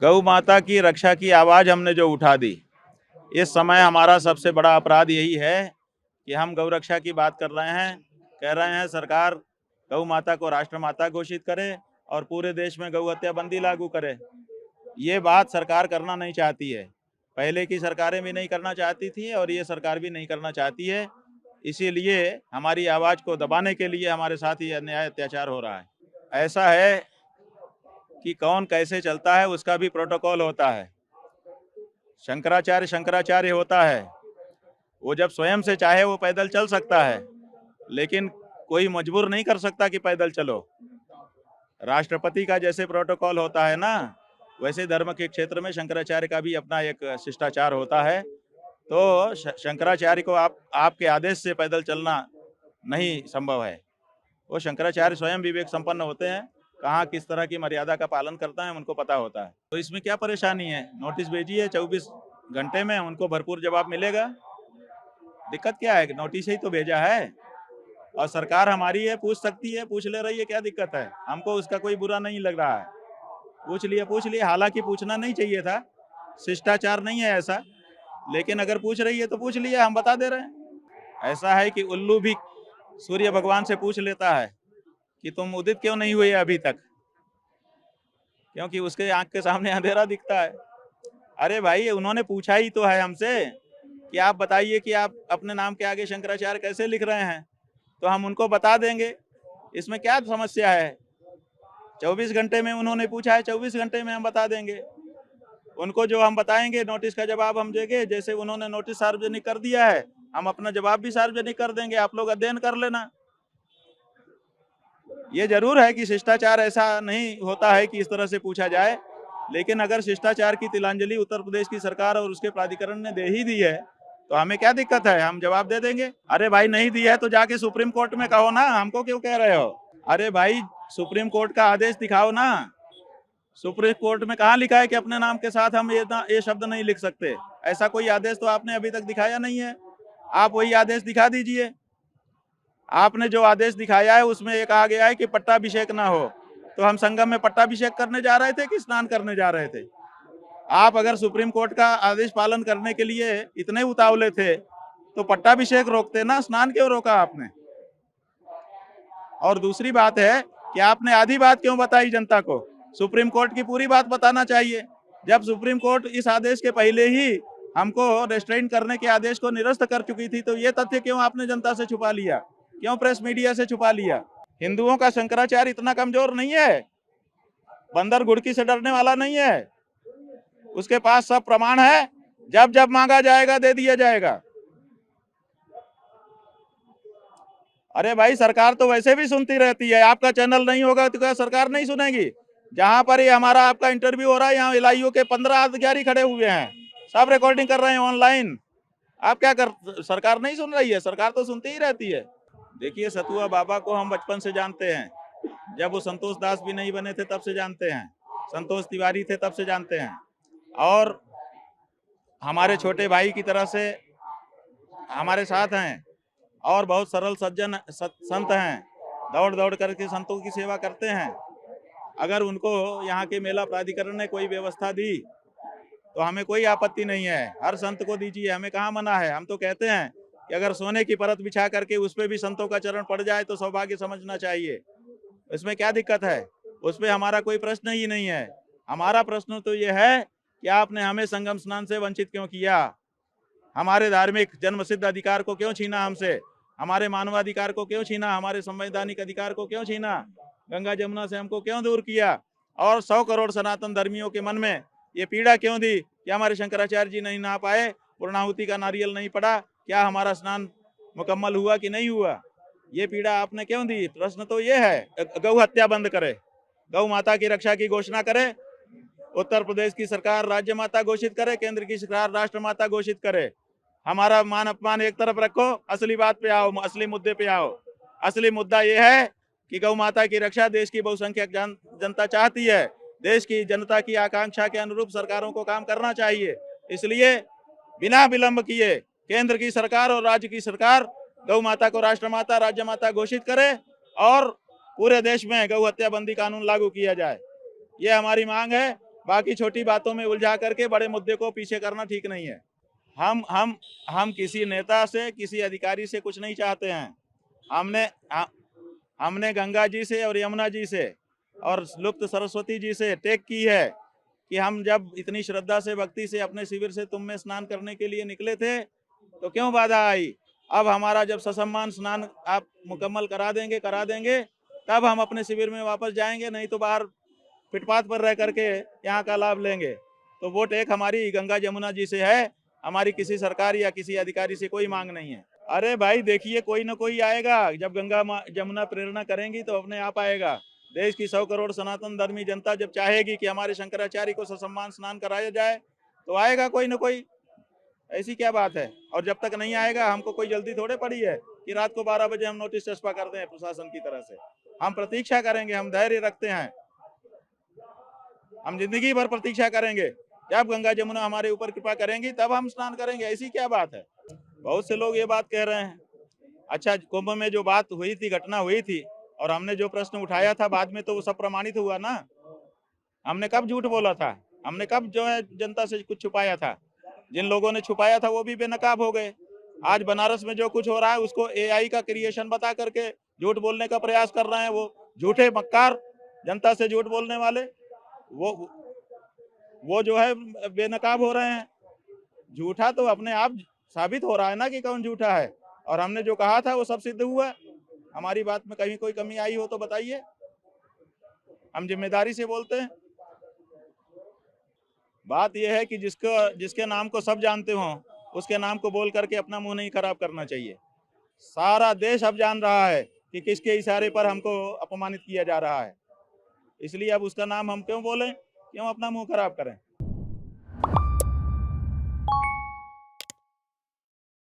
गौ माता की रक्षा की आवाज़ हमने जो उठा दी, इस समय हमारा सबसे बड़ा अपराध यही है कि हम गौ रक्षा की बात कर रहे हैं, कह रहे हैं सरकार गौ माता को राष्ट्रमाता घोषित करे और पूरे देश में गौ हत्या बंदी लागू करे। ये बात सरकार करना नहीं चाहती है, पहले की सरकारें भी नहीं करना चाहती थी और ये सरकार भी नहीं करना चाहती है। इसीलिए हमारी आवाज़ को दबाने के लिए हमारे साथ ये अन्याय अत्याचार हो रहा है। ऐसा है कि कौन कैसे चलता है उसका भी प्रोटोकॉल होता है। शंकराचार्य शंकराचार्य होता है, वो जब स्वयं से चाहे वो पैदल चल सकता है, लेकिन कोई मजबूर नहीं कर सकता कि पैदल चलो। राष्ट्रपति का जैसे प्रोटोकॉल होता है ना, वैसे धर्म के क्षेत्र में शंकराचार्य का भी अपना एक शिष्टाचार होता है। तो शंकराचार्य को आपके आदेश से पैदल चलना नहीं संभव है। वो शंकराचार्य स्वयं विवेक संपन्न होते हैं, कहाँ किस तरह की मर्यादा का पालन करता है उनको पता होता है। तो इसमें क्या परेशानी है, नोटिस भेजिए 24 घंटे में उनको भरपूर जवाब मिलेगा। दिक्कत क्या है, नोटिस ही तो भेजा है और सरकार हमारी है, पूछ सकती है, पूछ ले रही है, क्या दिक्कत है। हमको उसका कोई बुरा नहीं लग रहा है, पूछ लिए। हालांकि पूछना नहीं चाहिए था, शिष्टाचार नहीं है ऐसा, लेकिन अगर पूछ रही है तो पूछ लिया, हम बता दे रहे हैं। ऐसा है कि उल्लू भी सूर्य भगवान से पूछ लेता है कि तुम उदित क्यों नहीं हुए अभी तक, क्योंकि उसके आंख के सामने अंधेरा दिखता है। अरे भाई, उन्होंने पूछा ही तो है हमसे कि आप बताइए कि आप अपने नाम के आगे शंकराचार्य कैसे लिख रहे हैं, तो हम उनको बता देंगे, इसमें क्या समस्या है। 24 घंटे में उन्होंने पूछा है, 24 घंटे में हम बता देंगे उनको। जो हम बताएंगे नोटिस का जवाब हम देंगे, जैसे उन्होंने नोटिस सार्वजनिक कर दिया है, हम अपना जवाब भी सार्वजनिक कर देंगे, आप लोग अध्ययन कर लेना। ये जरूर है कि शिष्टाचार ऐसा नहीं होता है कि इस तरह से पूछा जाए, लेकिन अगर शिष्टाचार की तिलांजलि उत्तर प्रदेश की सरकार और उसके प्राधिकरण ने दे ही दी है तो हमें क्या दिक्कत है, हम जवाब दे देंगे। अरे भाई, नहीं दी है तो जाके सुप्रीम कोर्ट में कहो ना, हमको क्यों कह रहे हो। अरे भाई, सुप्रीम कोर्ट का आदेश दिखाओ ना। सुप्रीम कोर्ट में कहाँ लिखा है कि अपने नाम के साथ हम ये शब्द नहीं लिख सकते। ऐसा कोई आदेश तो आपने अभी तक दिखाया नहीं है, आप वही आदेश दिखा दीजिए। आपने जो आदेश दिखाया है उसमें ये कहा गया है कि पट्टाभिषेक ना हो, तो हम संगम में पट्टाभिषेक करने जा रहे थे कि स्नान करने जा रहे थे। आप अगर सुप्रीम कोर्ट का आदेश पालन करने के लिए इतने उतावले थे तो पट्टाभिषेक रोकते ना, स्नान क्यों रोका आपने। और दूसरी बात है कि आपने आधी बात क्यों बताई जनता को, सुप्रीम कोर्ट की पूरी बात बताना चाहिए। जब सुप्रीम कोर्ट इस आदेश के पहले ही हमको रेस्ट्रेन करने के आदेश को निरस्त कर चुकी थी, तो ये तथ्य क्यों आपने जनता से छुपा लिया, क्यों प्रेस मीडिया से छुपा लिया। हिंदुओं का शंकराचार्य इतना कमजोर नहीं है, बंदर घुड़की से डरने वाला नहीं है, उसके पास सब प्रमाण है, जब जब मांगा जाएगा दे दिया जाएगा। अरे भाई, सरकार तो वैसे भी सुनती रहती है, आपका चैनल नहीं होगा तो क्या सरकार नहीं सुनेगी। जहां पर ये हमारा आपका इंटरव्यू हो रहा है, यहाँ एलआईयू के 15 अधिकारी खड़े हुए हैं, सब रिकॉर्डिंग कर रहे हैं ऑनलाइन। आप क्या कर, सरकार नहीं सुन रही है, सरकार तो सुनती ही रहती है। देखिए, सतुआ बाबा को हम बचपन से जानते हैं, जब वो संतोष दास भी नहीं बने थे तब से जानते हैं, संतोष तिवारी थे तब से जानते हैं, और हमारे छोटे भाई की तरह से हमारे साथ हैं, और बहुत सरल सज्जन संत हैं, दौड़ दौड़ करके संतों की सेवा करते हैं। अगर उनको यहाँ के मेला प्राधिकरण ने कोई व्यवस्था दी तो हमें कोई आपत्ति नहीं है, हर संत को दीजिए, हमें कहाँ मना है। हम तो कहते हैं कि अगर सोने की परत बिछा करके उस पर भी संतों का चरण पड़ जाए तो सौभाग्य समझना चाहिए, इसमें क्या दिक्कत है, उसमें हमारा कोई प्रश्न ही नहीं है। हमारा प्रश्न तो ये है कि आपने हमें संगम स्नान से वंचित क्यों किया, हमारे धार्मिक जन्म सिद्ध अधिकार को क्यों छीना हमसे, हमारे मानवाधिकार को क्यों छीना, हमारे संवैधानिक अधिकार को क्यों छीना, गंगा जमुना से हमको क्यों दूर किया, और 100 करोड़ सनातन धर्मियों के मन में ये पीड़ा क्यों दी कि हमारे शंकराचार्य जी नहीं नहा पाए, पूर्णाहुति का नारियल नहीं पड़ा, क्या हमारा स्नान मुकम्मल हुआ कि नहीं हुआ, ये पीड़ा आपने क्यों दी। प्रश्न तो ये है, गौ हत्या बंद करे, गौ माता की रक्षा की घोषणा करे, उत्तर प्रदेश की सरकार राज्य माता घोषित करे, केंद्र की सरकार राष्ट्र माता घोषित करे। हमारा मान अपमान एक तरफ रखो, असली बात पे आओ, असली मुद्दे पे आओ। असली मुद्दा यह है कि गौ माता की रक्षा देश की बहुसंख्यक जनता चाहती है, देश की जनता की आकांक्षा के अनुरूप सरकारों को काम करना चाहिए। इसलिए बिना विलंब किए केंद्र की सरकार और राज्य की सरकार गौ माता को राष्ट्रमाता राज्य माता घोषित करे और पूरे देश में गौ हत्या बंदी कानून लागू किया जाए, ये हमारी मांग है। बाकी छोटी बातों में उलझा करके बड़े मुद्दे को पीछे करना ठीक नहीं है। हम किसी नेता से, किसी अधिकारी से कुछ नहीं चाहते हैं। हमने गंगा जी से और यमुना जी से और लुप्त सरस्वती जी से टेक की है कि हम जब इतनी श्रद्धा से, भक्ति से अपने शिविर से तुम में स्नान करने के लिए निकले थे तो क्यों बाधा आई। अब हमारा जब ससम्मान स्नान आप मुकम्मल करा देंगे तब हम अपने शिविर में वापस जाएंगे, नहीं तो बाहर फुटपाथ पर रह करके यहाँ का लाभ लेंगे। तो वो टेक हमारी गंगा जमुना जी से है, हमारी किसी सरकार या किसी अधिकारी से कोई मांग नहीं है। अरे भाई देखिए, कोई ना कोई आएगा, जब गंगा जमुना प्रेरणा करेंगी तो अपने आप आएगा। देश की 100 करोड़ सनातन धर्मी जनता जब चाहेगी कि हमारे शंकराचार्य को ससम्मान स्नान कराया जाए तो आएगा कोई ना कोई, ऐसी क्या बात है। और जब तक नहीं आएगा, हमको कोई जल्दी थोड़े पड़ी है कि रात को 12 बजे हम नोटिस चस्पा कर दें प्रशासन की तरह से। हम प्रतीक्षा करेंगे, हम धैर्य रखते हैं, हम जिंदगी भर प्रतीक्षा करेंगे। जब गंगा जमुना हमारे ऊपर कृपा करेंगी तब हम स्नान करेंगे, ऐसी क्या बात है। बहुत से लोग ये बात कह रहे हैं। अच्छा, कुंभ में जो बात हुई थी, घटना हुई थी, और हमने जो प्रश्न उठाया था बाद में, तो वो सब प्रमाणित हुआ ना। हमने कब झूठ बोला था, हमने कब जो है जनता से कुछ छुपाया था। जिन लोगों ने छुपाया था वो भी बेनकाब हो गए। आज बनारस में जो कुछ हो रहा है उसको AI का क्रिएशन बता करके झूठ बोलने का प्रयास कर रहे हैं। वो झूठे मक्कार, जनता से झूठ बोलने वाले, वो जो है बेनकाब हो रहे हैं। झूठा तो अपने आप साबित हो रहा है ना कि कौन झूठा है। और हमने जो कहा था वो सब सिद्ध हुआ। हमारी बात में कहीं कोई कमी आई हो तो बताइए, हम जिम्मेदारी से बोलते हैं। बात यह है कि जिसके नाम को सब जानते हो उसके नाम को बोल करके अपना मुंह नहीं खराब करना चाहिए। सारा देश अब जान रहा है कि किसके इशारे पर हमको अपमानित किया जा रहा है, इसलिए अब उसका नाम हम क्यों बोलें, क्यों अपना मुंह खराब करें।